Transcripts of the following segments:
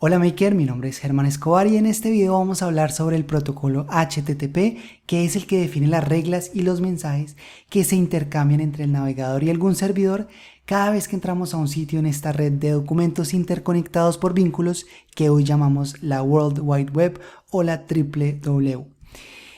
Hola Maker, mi nombre es Germán Escobar y en este video vamos a hablar sobre el protocolo HTTP, que es el que define las reglas y los mensajes que se intercambian entre el navegador y algún servidor cada vez que entramos a un sitio en esta red de documentos interconectados por vínculos que hoy llamamos la World Wide Web o la WWW.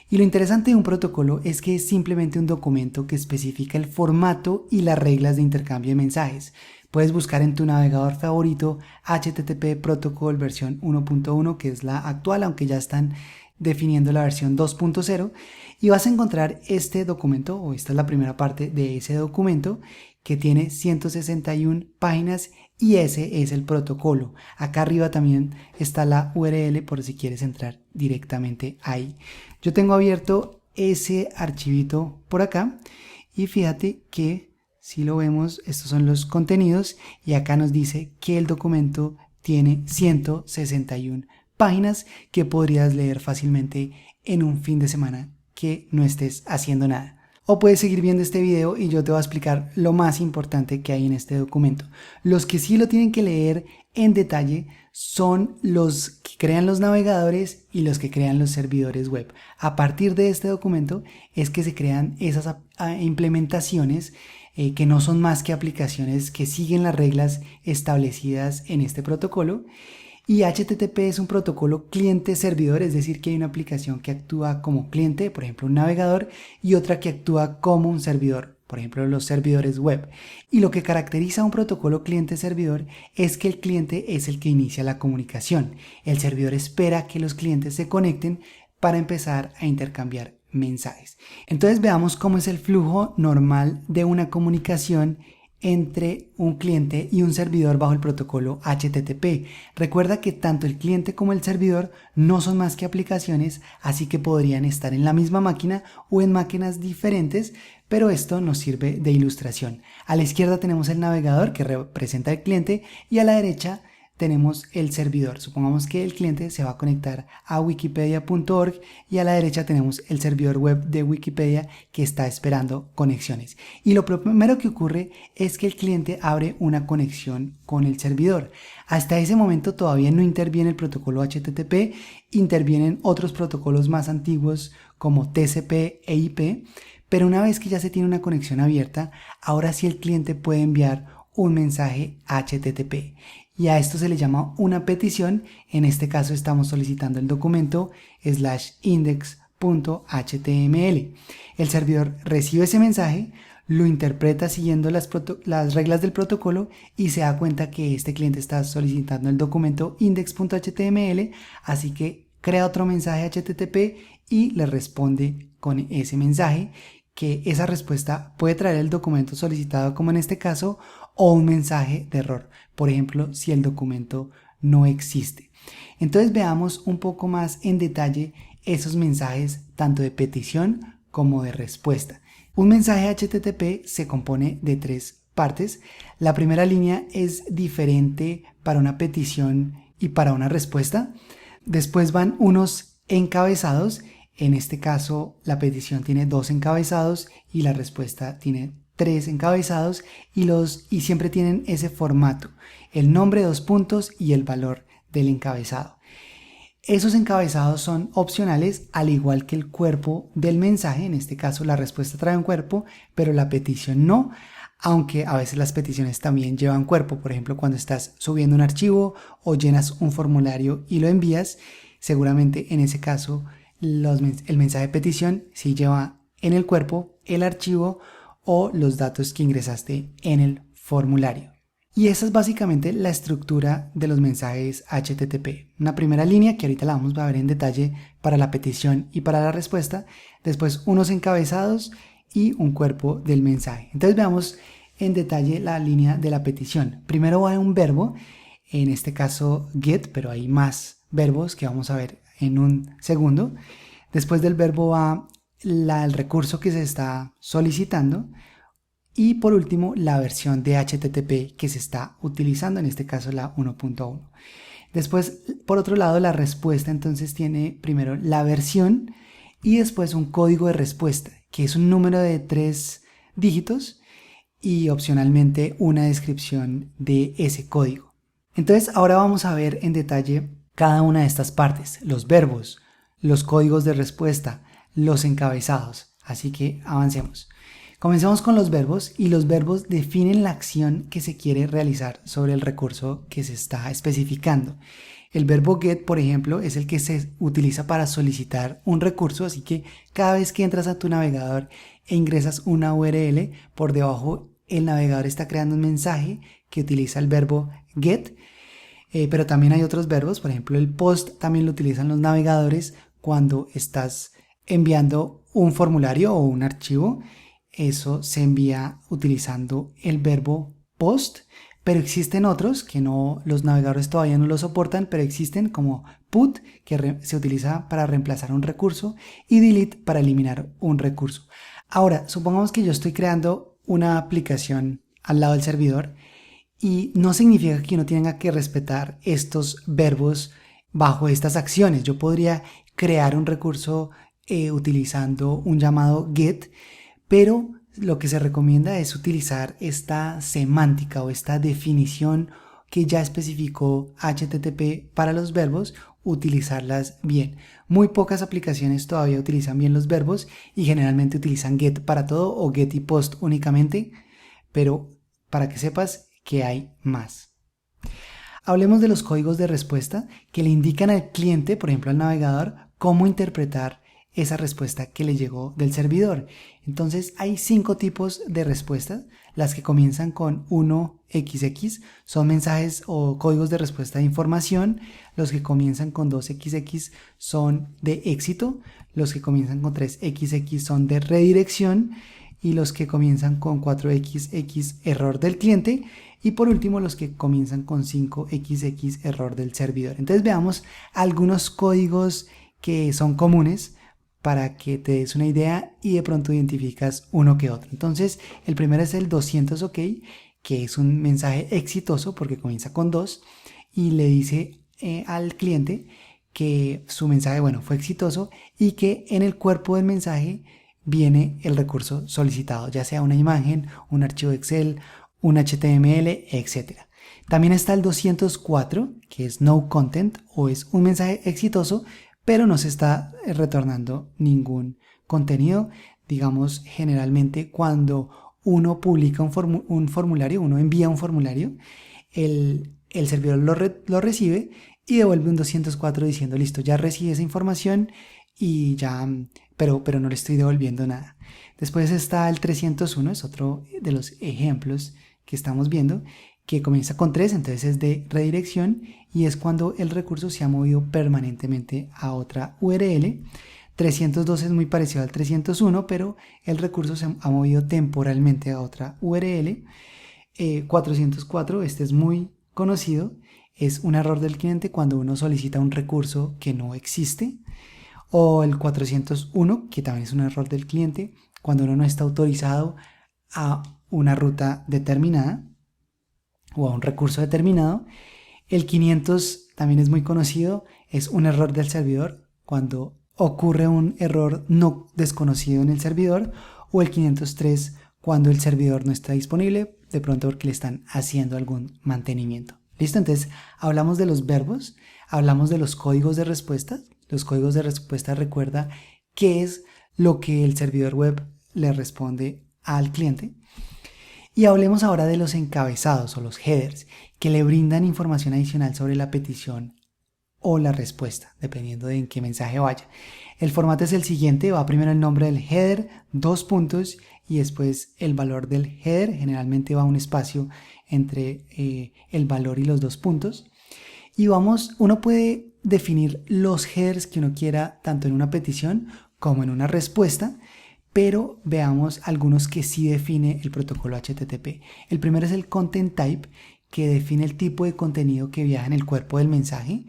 Y lo interesante de un protocolo es que es simplemente un documento que especifica el formato y las reglas de intercambio de mensajes. Puedes buscar en tu navegador favorito HTTP Protocol versión 1.1, que es la actual, aunque ya están definiendo la versión 2.0, y vas a encontrar este documento, o esta es la primera parte de ese documento, que tiene 161 páginas y ese es el protocolo. Acá arriba también está la URL por si quieres entrar directamente ahí. Yo tengo abierto ese archivito por acá y fíjate que si lo vemos, estos son los contenidos y acá nos dice que el documento tiene 161 páginas que podrías leer fácilmente en un fin de semana que no estés haciendo nada. O puedes seguir viendo este video y yo te voy a explicar lo más importante que hay en este documento. Los que sí lo tienen que leer en detalle son los que crean los navegadores y los que crean los servidores web. A partir de este documento es que se crean esas implementaciones que no son más que aplicaciones que siguen las reglas establecidas en este protocolo. Y HTTP es un protocolo cliente-servidor, es decir, que hay una aplicación que actúa como cliente, por ejemplo un navegador, y otra que actúa como un servidor, por ejemplo los servidores web. Y lo que caracteriza a un protocolo cliente-servidor es que el cliente es el que inicia la comunicación. El servidor espera que los clientes se conecten para empezar a intercambiar mensajes. Entonces veamos cómo es el flujo normal de una comunicación entre un cliente y un servidor bajo el protocolo HTTP. Recuerda que tanto el cliente como el servidor no son más que aplicaciones, así que podrían estar en la misma máquina o en máquinas diferentes, pero esto nos sirve de ilustración. A la izquierda tenemos el navegador que representa al cliente y a la derecha tenemos el servidor. Supongamos que el cliente se va a conectar a wikipedia.org y a la derecha tenemos el servidor web de Wikipedia que está esperando conexiones. Y lo primero que ocurre es que el cliente abre una conexión con el servidor. Hasta ese momento todavía no interviene el protocolo HTTP, intervienen otros protocolos más antiguos como TCP e IP, pero una vez que ya se tiene una conexión abierta, ahora sí el cliente puede enviar un mensaje HTTP. Y a esto se le llama una petición. En este caso estamos solicitando el documento /index.html. El servidor recibe ese mensaje, lo interpreta siguiendo las reglas del protocolo y se da cuenta que este cliente está solicitando el documento index.html, así que crea otro mensaje HTTP y le responde con ese mensaje, que esa respuesta puede traer el documento solicitado, como en este caso, o un mensaje de error, por ejemplo, si el documento no existe. Entonces veamos un poco más en detalle esos mensajes tanto de petición como de respuesta. Un mensaje HTTP se compone de tres partes. La primera línea es diferente para una petición y para una respuesta. Después van unos encabezados. En este caso la petición tiene 2 encabezados y la respuesta tiene 3 encabezados y siempre tienen ese formato, el nombre, 2 puntos y el valor del encabezado. Esos encabezados son opcionales, al igual que el cuerpo del mensaje. En este caso la respuesta trae un cuerpo, pero la petición no, aunque a veces las peticiones también llevan cuerpo. Por ejemplo, cuando estás subiendo un archivo o llenas un formulario y lo envías, seguramente en ese caso el mensaje de petición sí lleva en el cuerpo el archivo o los datos que ingresaste en el formulario. Y esa es básicamente la estructura de los mensajes HTTP. Una primera línea que ahorita la vamos a ver en detalle para la petición y para la respuesta. Después unos encabezados y un cuerpo del mensaje. Entonces veamos en detalle la línea de la petición. Primero va un verbo, en este caso get, pero hay más verbos que vamos a ver en un segundo. Después del verbo va el recurso que se está solicitando y por último la versión de HTTP que se está utilizando, en este caso la 1.1. Después, por otro lado, la respuesta entonces tiene primero la versión y después un código de respuesta, que es un número de 3 dígitos y opcionalmente una descripción de ese código. Entonces ahora vamos a ver en detalle cada una de estas partes, los verbos, los códigos de respuesta, los encabezados. Así que avancemos. Comencemos con los verbos y los verbos definen la acción que se quiere realizar sobre el recurso que se está especificando. El verbo get, por ejemplo, es el que se utiliza para solicitar un recurso, así que cada vez que entras a tu navegador e ingresas una URL, por debajo el navegador está creando un mensaje que utiliza el verbo get, pero también hay otros verbos, por ejemplo el post también lo utilizan los navegadores cuando estás enviando un formulario o un archivo. Eso se envía utilizando el verbo post, pero existen otros que los navegadores todavía no lo soportan, pero existen como put, que se utiliza para reemplazar un recurso, y delete para eliminar un recurso. Ahora, supongamos que yo estoy creando una aplicación al lado del servidor y no significa que uno tenga que respetar estos verbos bajo estas acciones. Yo podría crear un recurso utilizando un llamado get, pero lo que se recomienda es utilizar esta semántica o esta definición que ya especificó HTTP para los verbos, utilizarlas bien. Muy pocas aplicaciones todavía utilizan bien los verbos y generalmente utilizan get para todo o get y post únicamente, pero para que sepas que hay más. Hablemos de los códigos de respuesta que le indican al cliente, por ejemplo al navegador, cómo interpretar esa respuesta que le llegó del servidor. Entonces hay 5 tipos de respuestas. Las que comienzan con 1XX son mensajes o códigos de respuesta de información. Los que comienzan con 2XX son de éxito. Los que comienzan con 3XX son de redirección. Y los que comienzan con 4XX error del cliente. Y por último los que comienzan con 5XX error del servidor. Entonces veamos algunos códigos que son comunes para que te des una idea y de pronto identificas uno que otro. Entonces el primero es el 200 OK, que es un mensaje exitoso porque comienza con 2 y le dice al cliente que su mensaje fue exitoso y que en el cuerpo del mensaje viene el recurso solicitado, ya sea una imagen, un archivo Excel, un HTML, etc. También está el 204, que es no content, o es un mensaje exitoso pero no se está retornando ningún contenido. Digamos, generalmente cuando uno publica un formulario, uno envía un formulario, el servidor lo recibe y devuelve un 204 diciendo listo, ya recibí esa información y ya, pero no le estoy devolviendo nada. Después está el 301, es otro de los ejemplos que estamos viendo, que comienza con 3, entonces es de redirección y es cuando el recurso se ha movido permanentemente a otra URL. 302 es muy parecido al 301, pero el recurso se ha movido temporalmente a otra URL. 404, este es muy conocido, es un error del cliente cuando uno solicita un recurso que no existe. O el 401, que también es un error del cliente cuando uno no está autorizado a una ruta determinada o a un recurso determinado. El 500 también es muy conocido, es un error del servidor cuando ocurre un error no desconocido en el servidor, o el 503 cuando el servidor no está disponible, de pronto porque le están haciendo algún mantenimiento. ¿Listo? Entonces hablamos de los verbos, hablamos de los códigos de respuesta. Los códigos de respuesta recuerda qué es lo que el servidor web le responde al cliente. Y hablemos ahora de los encabezados o los headers, que le brindan información adicional sobre la petición o la respuesta, dependiendo de en qué mensaje vaya. El formato es el siguiente, va primero el nombre del header, 2 puntos, y después el valor del header, generalmente va un espacio entre el valor y los 2 puntos. Y uno puede definir los headers que uno quiera tanto en una petición como en una respuesta, pero veamos algunos que sí define el protocolo HTTP. El primero es el content type, que define el tipo de contenido que viaja en el cuerpo del mensaje.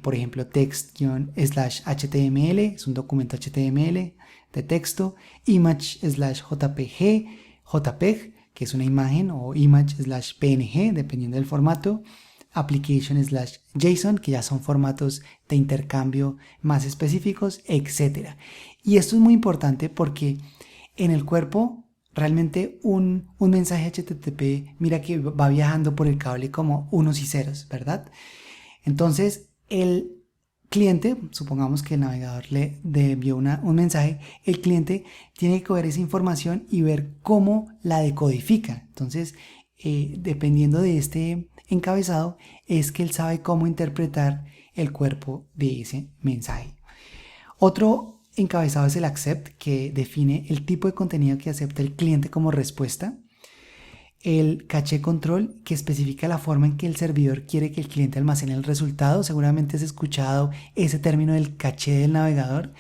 Por ejemplo, text-html, es un documento HTML de texto, image/jpg, JPEG, que es una imagen, o image/png, dependiendo del formato, application/JSON, que ya son formatos de intercambio más específicos, etc. Y esto es muy importante porque en el cuerpo realmente un mensaje HTTP, mira que va viajando por el cable como unos y ceros, ¿verdad? Entonces, el cliente, supongamos que el navegador le envió un mensaje, el cliente tiene que coger esa información y ver cómo la decodifica. Entonces, dependiendo de este encabezado, es que él sabe cómo interpretar el cuerpo de ese mensaje. Otro encabezado es el accept, que define el tipo de contenido que acepta el cliente como respuesta. El caché control, que especifica la forma en que el servidor quiere que el cliente almacene el resultado. Seguramente has escuchado ese término del caché del navegador,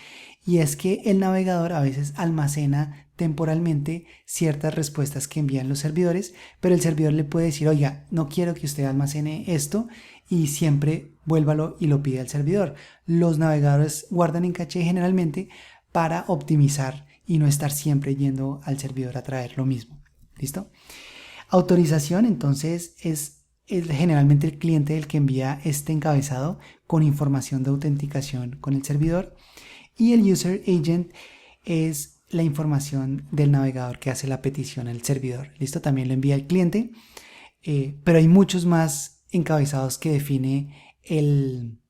y es que el navegador a veces almacena temporalmente ciertas respuestas que envían los servidores, pero el servidor le puede decir, oiga, no quiero que usted almacene esto, y siempre vuélvalo y lo pide al servidor. Los navegadores guardan en caché generalmente para optimizar y no estar siempre yendo al servidor a traer lo mismo. ¿Listo? Autorización, entonces, es generalmente el cliente el que envía este encabezado con información de autenticación con el servidor, y el user agent es la información del navegador que hace la petición al servidor. ¿Listo? También lo envía el cliente, pero hay muchos más encabezados que define el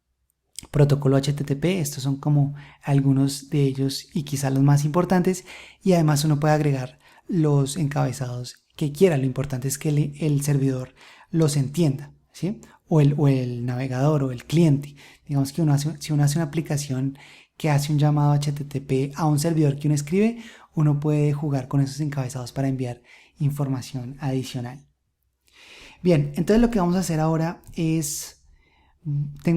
protocolo HTTP. Estos son como algunos de ellos y quizá los más importantes, y además uno puede agregar los encabezados que quiera. Lo importante es que el servidor los entienda, ¿sí? O el navegador o el cliente. Digamos que si uno hace una aplicación que hace un llamado HTTP a un servidor que uno escribe, uno puede jugar con esos encabezados para enviar información adicional. Bien, entonces lo que vamos a hacer ahora es...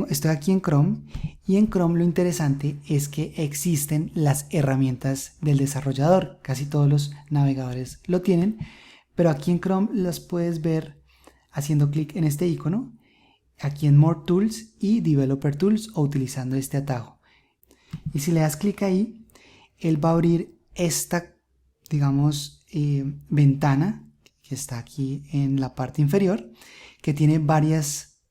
Estoy aquí en Chrome, y en Chrome lo interesante es que existen las herramientas del desarrollador. Casi todos los navegadores lo tienen, pero aquí en Chrome las puedes ver haciendo clic en este icono, aquí en More Tools y Developer Tools, o utilizando este atajo. Y si le das clic ahí, él va a abrir esta, digamos, ventana que está aquí en la parte inferior, que tiene varias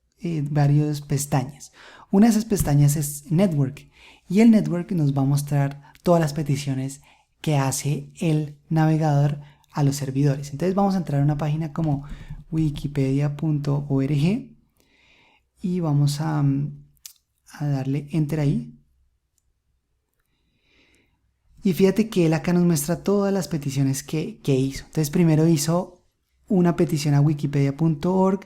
pestañas. Una de esas pestañas es Network, y el Network nos va a mostrar todas las peticiones que hace el navegador a los servidores. Entonces vamos a entrar a una página como wikipedia.org y vamos a darle enter ahí. Y fíjate que él acá nos muestra todas las peticiones que hizo. Entonces primero hizo una petición a wikipedia.org,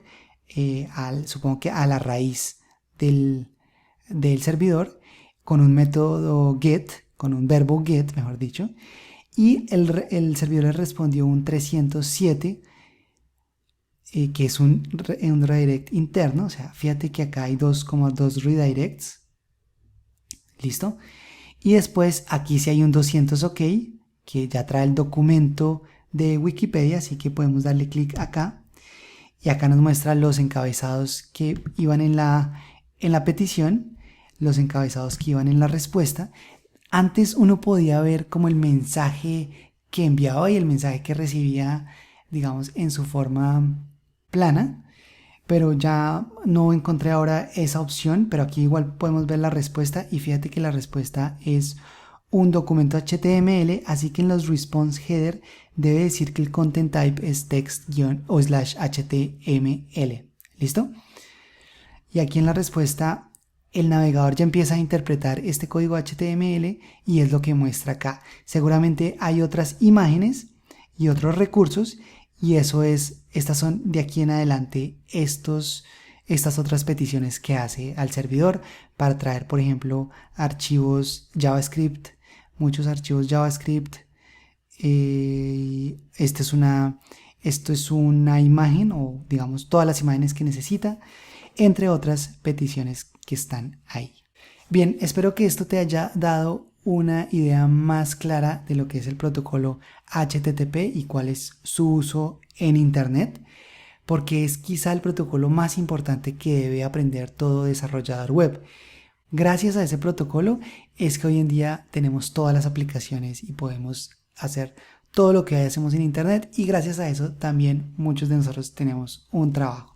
supongo que a la raíz del servidor, con un método get, con un verbo get, mejor dicho, y el servidor le respondió un 307, que es un redirect interno. O sea, fíjate que acá hay dos redirects. ¿Listo? Y después aquí sí hay un 200 OK, que ya trae el documento de Wikipedia, así que podemos darle clic acá, y acá nos muestra los encabezados que iban en la petición, los encabezados que iban en la respuesta. Antes uno podía ver como el mensaje que enviaba y el mensaje que recibía, digamos, en su forma plana, pero ya no encontré ahora esa opción. Pero aquí igual podemos ver la respuesta, y fíjate que la respuesta es un documento HTML, así que en los response header debe decir que el content type es text-html. ¿Listo? Y aquí en la respuesta el navegador ya empieza a interpretar este código HTML, y es lo que muestra acá. Seguramente hay otras imágenes y otros recursos, y estas son de aquí en adelante estas otras peticiones que hace al servidor para traer, por ejemplo, archivos JavaScript, muchos archivos JavaScript. Esto es una imagen, o digamos todas las imágenes que necesita, entre otras peticiones que están ahí. Bien, espero que esto te haya dado una idea más clara de lo que es el protocolo HTTP y cuál es su uso en Internet, porque es quizá el protocolo más importante que debe aprender todo desarrollador web. Gracias a ese protocolo es que hoy en día tenemos todas las aplicaciones y podemos hacer todo lo que hacemos en Internet, y gracias a eso también muchos de nosotros tenemos un trabajo.